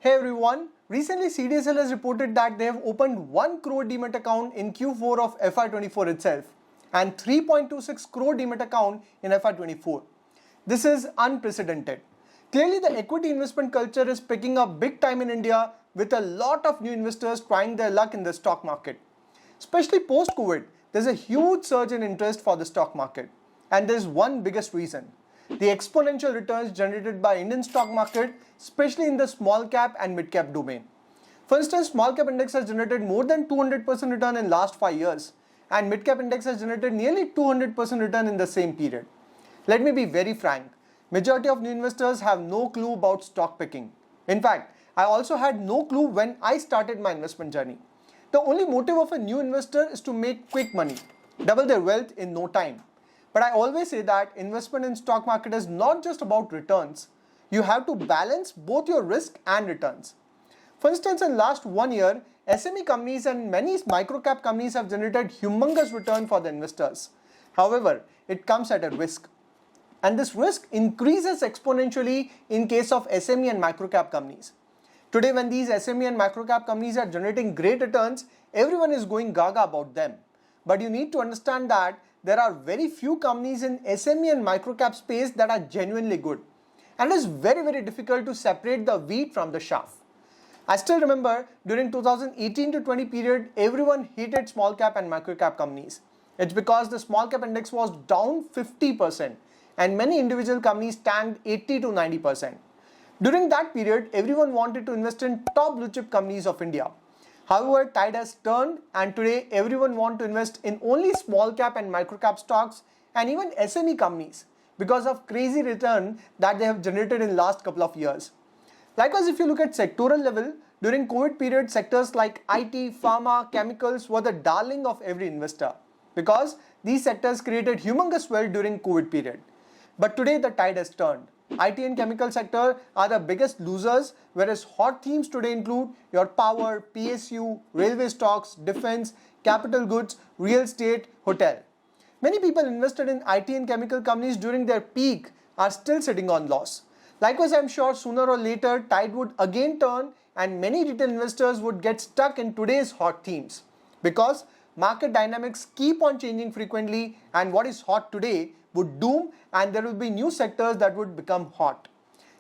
Hey everyone, recently CDSL has reported that they have opened 1 crore Demat account in Q4 of FY24 itself and 3.26 crore Demat account in FY24. This is unprecedented. Clearly the equity investment culture is picking up big time in India with a lot of new investors trying their luck in the stock market. Especially post-COVID, there's a huge surge in interest for the stock market. And there's one biggest reason. The exponential returns generated by Indian stock market, especially in the small cap and mid cap domain. For instance, small cap index has generated more than 200% return in last 5 years and mid cap index has generated nearly 200% return in the same period. Let me be very frank, majority of new investors have no clue about stock picking. In fact, I also had no clue when I started my investment journey. The only motive of a new investor is to make quick money, double their wealth in no time. But I always say that investment in stock market is not just about returns. You have to balance both your risk and returns. For instance, in last 1 year, SME companies and many micro-cap companies have generated humongous return for the investors. However, it comes at a risk. And this risk increases exponentially in case of SME and micro-cap companies. Today, when these SME and micro-cap companies are generating great returns, everyone is going gaga about them. But you need to understand that there are very few companies in SME and microcap space that are genuinely good. And it is very difficult to separate the wheat from the chaff. I still remember during 2018 to 20 period, everyone hated small cap and microcap companies. It's because the small cap index was down 50% and many individual companies tanked 80 to 90%. During that period, everyone wanted to invest in top blue chip companies of India. However, tide has turned and today everyone wants to invest in only small cap and micro cap stocks and even SME companies because of crazy return that they have generated in last couple of years. Likewise, if you look at sectoral level, during COVID period, sectors like IT, pharma, chemicals were the darling of every investor because these sectors created humongous wealth during COVID period. But today the tide has turned. IT and chemical sector are the biggest losers, whereas hot themes today include your power, PSU, railway stocks, defense, capital goods, real estate, hotel. Many people invested in IT and chemical companies during their peak are still sitting on loss. Likewise, I'm sure sooner or later tide would again turn and many retail investors would get stuck in today's hot themes because market dynamics keep on changing frequently and what is hot today would doom and there will be new sectors that would become hot.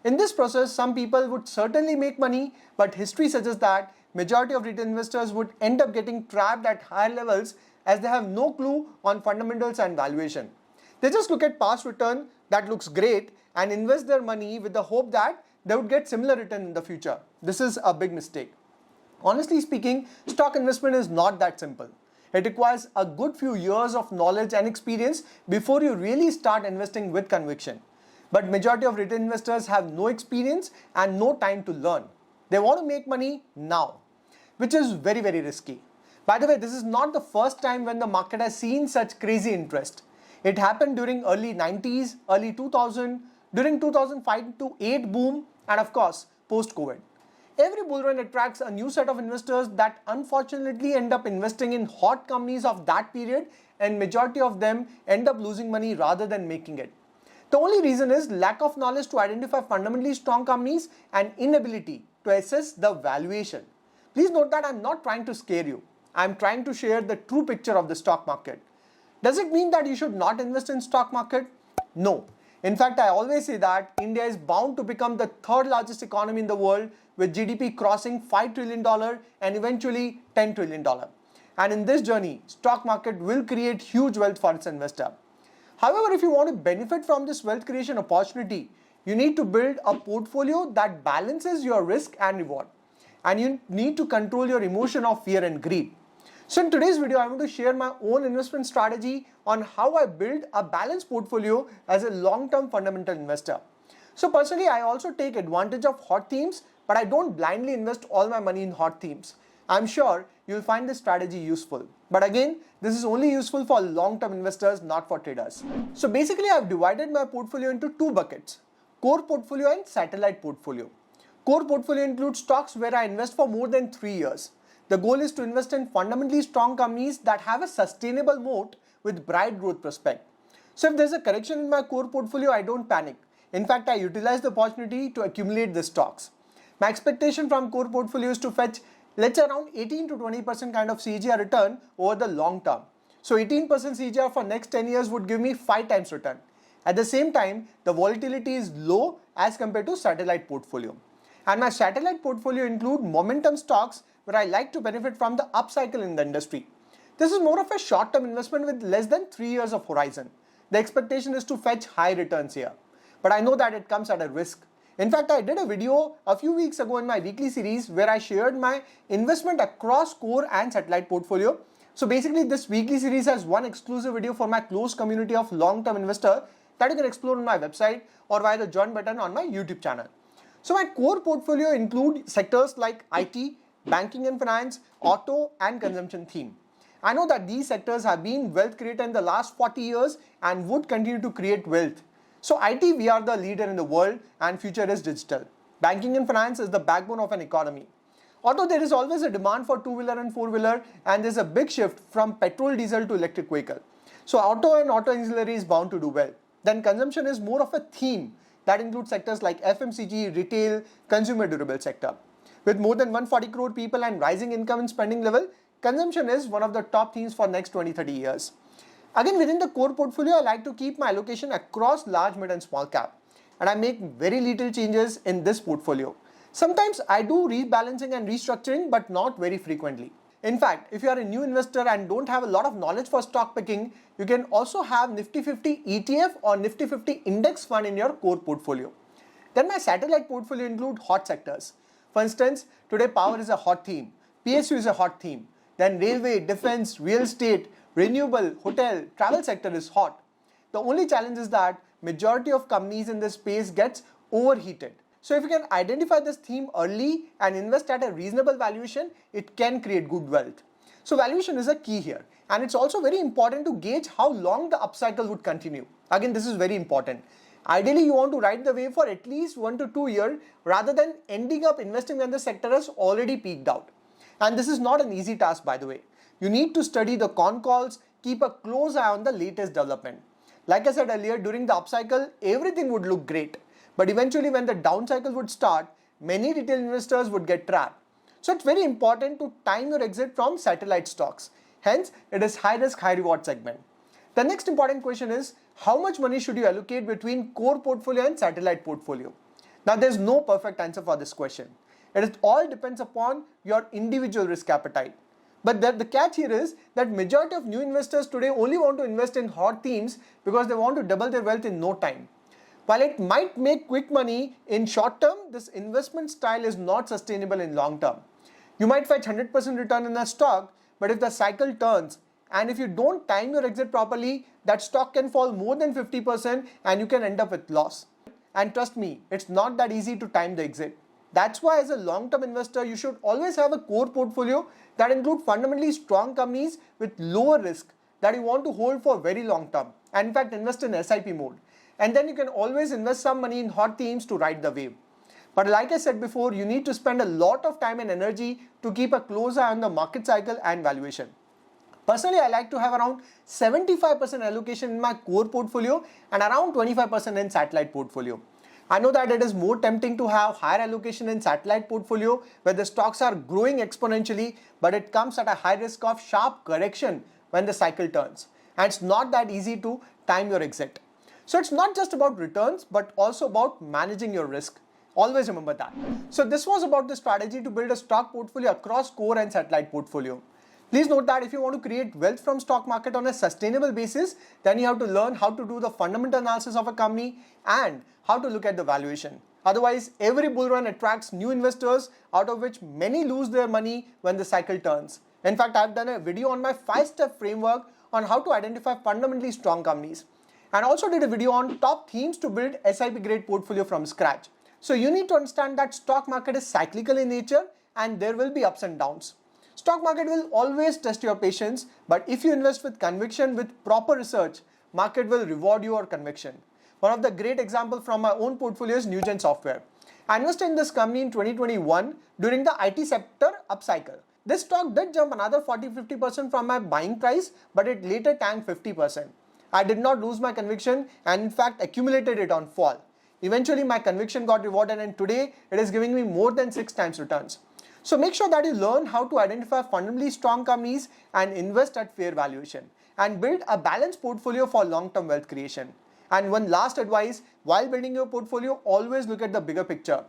In this process, some people would certainly make money, but history suggests that majority of retail investors would end up getting trapped at higher levels as they have no clue on fundamentals and valuation. They just look at past return that looks great and invest their money with the hope that they would get similar return in the future. This is a big mistake. Honestly speaking, stock investment is not that simple. It requires a good few years of knowledge and experience before you really start investing with conviction. But majority of retail investors have no experience and no time to learn. They want to make money now, which is very risky. By the way, this is not the first time when the market has seen such crazy interest. It happened during early 90s, early 2000, during 2005 to 8 boom, and of course, post-COVID. Every bull run attracts a new set of investors that unfortunately end up investing in hot companies of that period and majority of them end up losing money rather than making it. The only reason is lack of knowledge to identify fundamentally strong companies and inability to assess the valuation. Please note that I'm not trying to scare you. I'm trying to share the true picture of the stock market. Does it mean that you should not invest in stock market? No. In fact, I always say that India is bound to become the third largest economy in the world with GDP crossing $5 trillion and eventually $10 trillion. And in this journey, stock market will create huge wealth for its investor. However, if you want to benefit from this wealth creation opportunity, you need to build a portfolio that balances your risk and reward. And you need to control your emotion of fear and greed. So in today's video, I'm going to share my own investment strategy on how I build a balanced portfolio as a long-term fundamental investor. So personally, I also take advantage of hot themes, but I don't blindly invest all my money in hot themes. I'm sure you'll find this strategy useful. But again, this is only useful for long-term investors, not for traders. So basically, I've divided my portfolio into two buckets: core portfolio and satellite portfolio. Core portfolio includes stocks where I invest for more than 3 years. The goal is to invest in fundamentally strong companies that have a sustainable moat with bright growth prospect. So if there's a correction in my core portfolio, I don't panic. In fact, I utilize the opportunity to accumulate the stocks. My expectation from core portfolio is to fetch, let's say, around 18 to 20% kind of CAGR return over the long term. So 18% CAGR for next 10 years would give me 5 times return. At the same time, the volatility is low as compared to satellite portfolio. And my satellite portfolio include momentum stocks where I like to benefit from the upcycle in the industry. This is more of a short-term investment with less than 3 years of horizon. The expectation is to fetch high returns here. But I know that it comes at a risk. In fact, I did a video a few weeks ago in my weekly series where I shared my investment across core and satellite portfolio. So basically this weekly series has one exclusive video for my close community of long-term investor that you can explore on my website or via the join button on my YouTube channel. So my core portfolio include sectors like IT, banking and finance, auto and consumption theme. I know that these sectors have been wealth created in the last 40 years and would continue to create wealth. So IT, we are the leader in the world and future is digital. Banking and finance is the backbone of an economy. Although there is always a demand for two-wheeler and four-wheeler and there's a big shift from petrol, diesel to electric vehicle. So auto and auto ancillary is bound to do well. Then consumption is more of a theme that includes sectors like FMCG, retail, consumer durable sector. With more than 140 crore people and rising income and spending level, consumption is one of the top themes for next 20-30 years. Again, within the core portfolio, I like to keep my allocation across large, mid and small cap. And I make very little changes in this portfolio. Sometimes I do rebalancing and restructuring, but not very frequently. In fact, if you are a new investor and don't have a lot of knowledge for stock picking, you can also have Nifty 50 ETF or Nifty 50 index fund in your core portfolio. Then my satellite portfolio include hot sectors. For instance, today power is a hot theme, PSU is a hot theme. Then railway, defense, real estate, renewable, hotel, travel sector is hot. The only challenge is that majority of companies in this space gets overheated. So if you can identify this theme early and invest at a reasonable valuation, it can create good wealth. So valuation is a key here. And it's also very important to gauge how long the upcycle would continue. Again, this is very important. Ideally, you want to ride the wave for at least 1 to 2 years rather than ending up investing when the sector has already peaked out. And this is not an easy task, by the way. You need to study the con calls, keep a close eye on the latest development. Like I said earlier, during the upcycle, everything would look great. But eventually when the down cycle would start, many retail investors would get trapped. So it's very important to time your exit from satellite stocks. Hence, it is high risk, high reward segment. The next important question is, how much money should you allocate between core portfolio and satellite portfolio? Now there's no perfect answer for this question. It all depends upon your individual risk appetite. But the catch here is that majority of new investors today only want to invest in hot themes because they want to double their wealth in no time. While it might make quick money in short term, this investment style is not sustainable in long term. You might fetch 100% return in a stock, but if the cycle turns and if you don't time your exit properly, that stock can fall more than 50% and you can end up with loss. And trust me, it's not that easy to time the exit. That's why as a long-term investor, you should always have a core portfolio that include fundamentally strong companies with lower risk that you want to hold for very long term. And in fact, invest in SIP mode. And then you can always invest some money in hot themes to ride the wave. But like I said before, you need to spend a lot of time and energy to keep a close eye on the market cycle and valuation. Personally, I like to have around 75% allocation in my core portfolio and around 25% in satellite portfolio. I know that it is more tempting to have higher allocation in satellite portfolio where the stocks are growing exponentially, but it comes at a high risk of sharp correction when the cycle turns. And it's not that easy to time your exit. So it's not just about returns, but also about managing your risk. Always remember that. So this was about the strategy to build a stock portfolio across core and satellite portfolio. Please note that if you want to create wealth from stock market on a sustainable basis, then you have to learn how to do the fundamental analysis of a company and how to look at the valuation. Otherwise, every bull run attracts new investors, out of which many lose their money when the cycle turns. In fact, I've done a video on my 5-step framework on how to identify fundamentally strong companies. And also did a video on top themes to build SIP grade portfolio from scratch. So you need to understand that stock market is cyclical in nature and there will be ups and downs. Stock market will always test your patience, but if you invest with conviction with proper research, market will reward your conviction. One of the great examples from my own portfolio is Newgen Software. I invested in this company in 2021 during the IT sector upcycle. This stock did jump another 40-50% from my buying price, but it later tanked 50%. I did not lose my conviction and in fact accumulated it on fall. Eventually my conviction got rewarded, and today it is giving me more than 6 times returns. So make sure that you learn how to identify fundamentally strong companies and invest at fair valuation, and build a balanced portfolio for long-term wealth creation. And one last advice, while building your portfolio, always look at the bigger picture.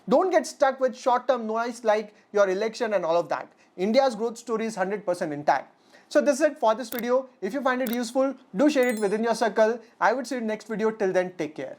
Don't get stuck with short-term noise like your election and all of that. India's growth story is 100% intact. So this is it for this video. If you find it useful, do share it within your circle. I would see you in the next video. Till then, take care.